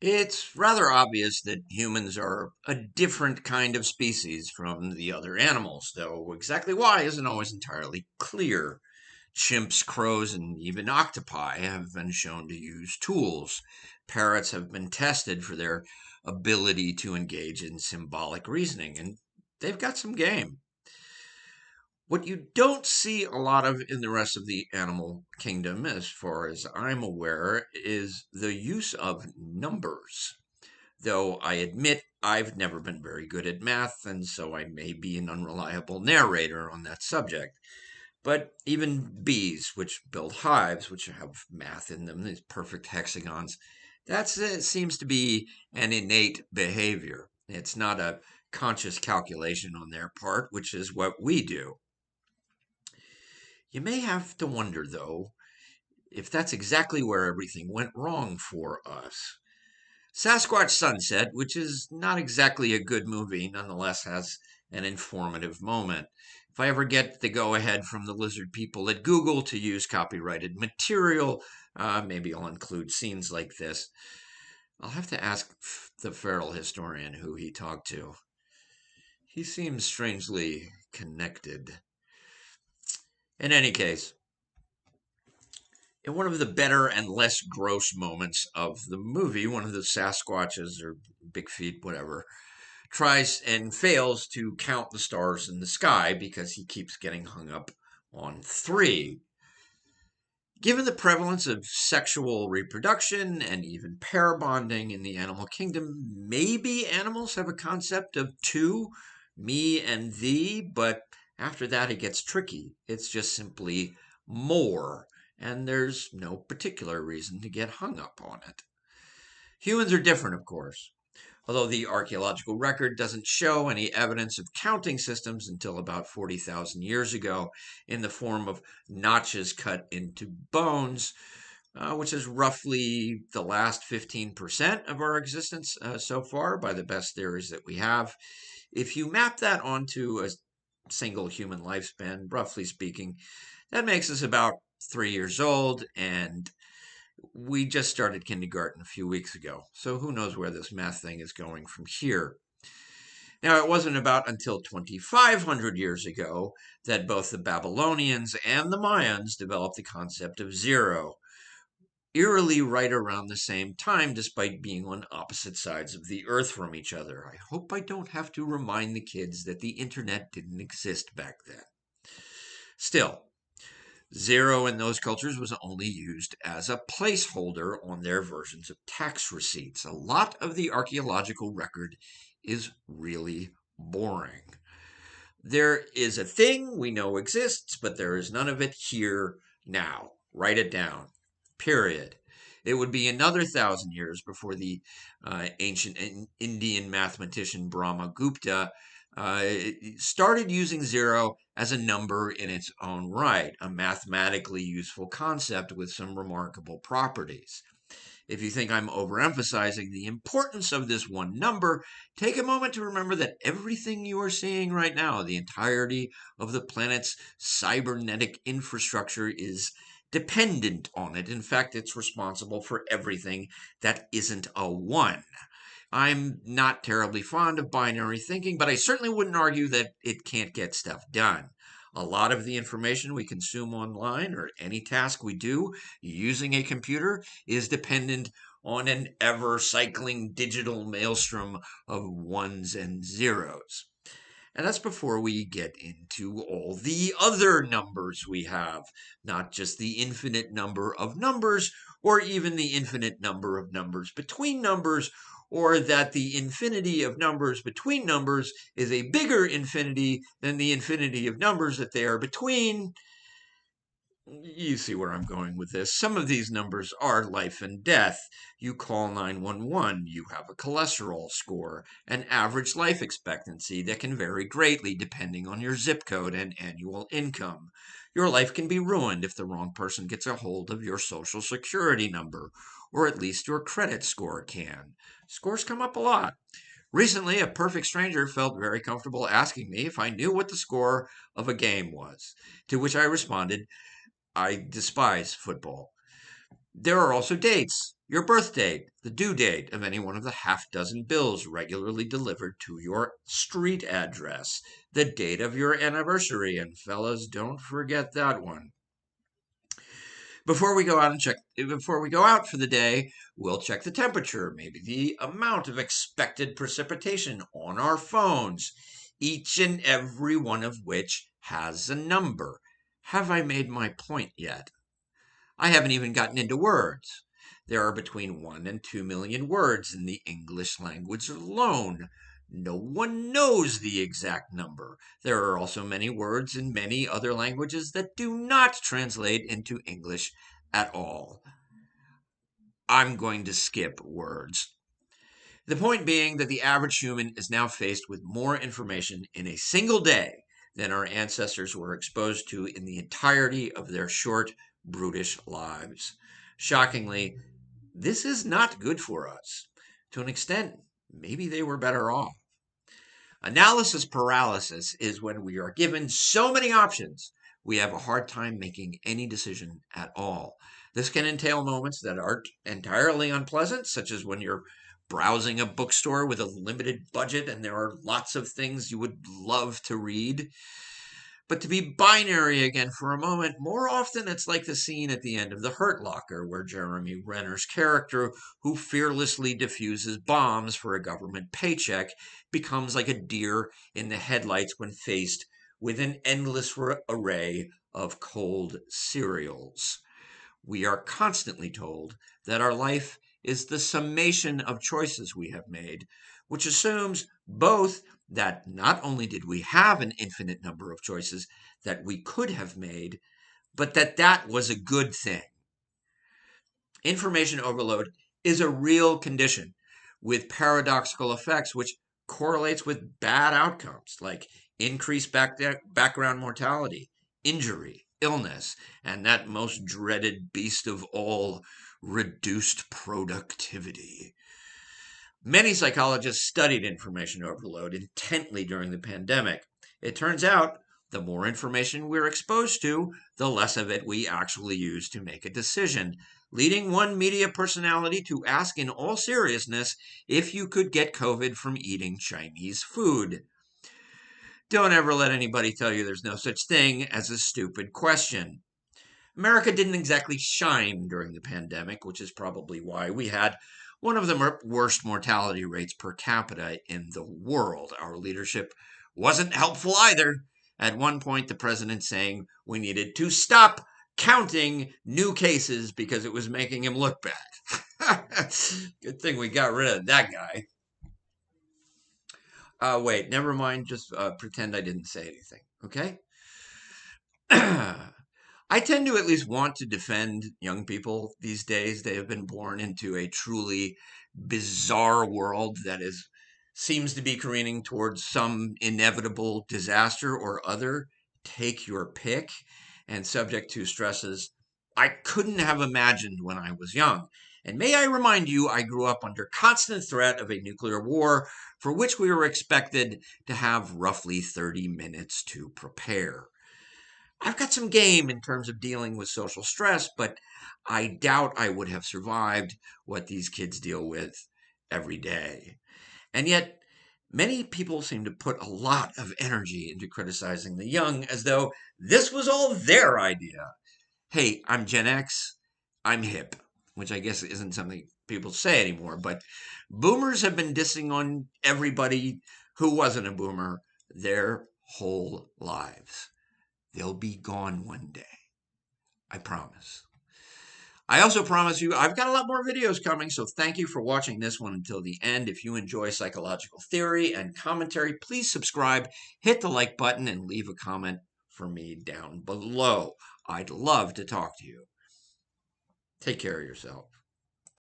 It's rather obvious that humans are a different kind of species from the other animals, though exactly why isn't always entirely clear. Chimps, crows, and even octopi have been shown to use tools. Parrots have been tested for their ability to engage in symbolic reasoning, and they've got some game. What you don't see a lot of in the rest of the animal kingdom, as far as I'm aware, is the use of numbers. Though I admit I've never been very good at math, and so I may be an unreliable narrator on that subject. But even bees, which build hives, which have math in them, these perfect hexagons, that seems to be an innate behavior. It's not a conscious calculation on their part, which is what we do. You may have to wonder, though, if that's exactly where everything went wrong for us. Sasquatch Sunset, which is not exactly a good movie, nonetheless has an informative moment. If I ever get the go ahead from the lizard people at Google to use copyrighted material, maybe I'll include scenes like this. I'll have to ask the feral historian who he talked to. He seems strangely connected. In any case, in one of the better and less gross moments of the movie, one of the Sasquatches or Big Feet, whatever, tries and fails to count the stars in the sky because he keeps getting hung up on three. Given the prevalence of sexual reproduction and even pair bonding in the animal kingdom, maybe animals have a concept of two, me and thee, but after that it gets tricky. It's just simply more, and there's no particular reason to get hung up on it. Humans are different, of course. Although the archaeological record doesn't show any evidence of counting systems until about 40,000 years ago in the form of notches cut into bones, which is roughly the last 15% of our existence so far by the best theories that we have. If you map that onto a single human lifespan, roughly speaking, that makes us about 3 years old, and we just started kindergarten a few weeks ago, so who knows where this math thing is going from here. Now, it wasn't about until 2,500 years ago that both the Babylonians and the Mayans developed the concept of zero, eerily right around the same time, despite being on opposite sides of the earth from each other. I hope I don't have to remind the kids that the internet didn't exist back then. Still, zero in those cultures was only used as a placeholder on their versions of tax receipts. A lot of the archaeological record is really boring. There is a thing we know exists, but there is none of it here now. Write it down. Period. It would be another 1,000 years before the ancient Indian mathematician Brahmagupta started using zero as a number in its own right, a mathematically useful concept with some remarkable properties. If you think I'm overemphasizing the importance of this one number, take a moment to remember that everything you are seeing right now, the entirety of the planet's cybernetic infrastructure, is dependent on it. In fact, it's responsible for everything that isn't a one. I'm not terribly fond of binary thinking, but I certainly wouldn't argue that it can't get stuff done. A lot of the information we consume online or any task we do using a computer is dependent on an ever cycling digital maelstrom of ones and zeros. And that's before we get into all the other numbers we have, not just the infinite number of numbers, or even the infinite number of numbers between numbers, or that the infinity of numbers between numbers is a bigger infinity than the infinity of numbers that they are between. You see where I'm going with this. Some of these numbers are life and death. You call 911, you have a cholesterol score, an average life expectancy that can vary greatly depending on your zip code and annual income. Your life can be ruined if the wrong person gets a hold of your social security number, or at least your credit score can. Scores come up a lot. Recently, a perfect stranger felt very comfortable asking me if I knew what the score of a game was, to which I responded, I despise football. There are also dates: your birth date, the due date of any one of the half-dozen bills regularly delivered to your street address, the date of your anniversary, and fellas, don't forget that one. Before we go out for the day, we'll check the temperature, maybe the amount of expected precipitation on our phones, each and every one of which has a number. Have I made my point yet? I haven't even gotten into words. There are between 1 and 2 million words in the English language alone. No one knows the exact number. There are also many words in many other languages that do not translate into English at all. I'm going to skip words. The point being that the average human is now faced with more information in a single day than our ancestors were exposed to in the entirety of their short, brutish lives. Shockingly, this is not good for us. To an extent, maybe they were better off. Analysis paralysis is when we are given so many options, we have a hard time making any decision at all. This can entail moments that aren't entirely unpleasant, such as when you're browsing a bookstore with a limited budget and there are lots of things you would love to read. But to be binary again for a moment, more often it's like the scene at the end of The Hurt Locker, where Jeremy Renner's character, who fearlessly diffuses bombs for a government paycheck, becomes like a deer in the headlights when faced with an endless array of cold cereals. We are constantly told that our life is the summation of choices we have made, which assumes both that not only did we have an infinite number of choices that we could have made, but that that was a good thing. Information overload is a real condition with paradoxical effects, which correlates with bad outcomes like increased background mortality, injury, illness, and that most dreaded beast of all, reduced productivity. Many psychologists studied information overload intently during the pandemic. It turns out the more information we're exposed to, the less of it we actually use to make a decision, leading one media personality to ask in all seriousness if you could get COVID from eating Chinese food. Don't ever let anybody tell you there's no such thing as a stupid question. America didn't exactly shine during the pandemic, which is probably why we had one of the worst mortality rates per capita in the world. Our leadership wasn't helpful either. At one point, the president saying we needed to stop counting new cases because it was making him look bad. Good thing we got rid of that guy. Wait, never mind. Just pretend I didn't say anything, okay? I tend to at least want to defend young people these days. They have been born into a truly bizarre world that seems to be careening towards some inevitable disaster or other. Take your pick, and subject to stresses I couldn't have imagined when I was young. And may I remind you, I grew up under constant threat of a nuclear war for which we were expected to have roughly 30 minutes to prepare. I've got some game in terms of dealing with social stress, but I doubt I would have survived what these kids deal with every day. And yet, many people seem to put a lot of energy into criticizing the young as though this was all their idea. Hey, I'm Gen X, I'm hip, which I guess isn't something people say anymore, but boomers have been dissing on everybody who wasn't a boomer their whole lives. They'll be gone one day. I promise. I also promise you, I've got a lot more videos coming, so thank you for watching this one until the end. If you enjoy psychological theory and commentary, please subscribe, hit the like button, and leave a comment for me down below. I'd love to talk to you. Take care of yourself.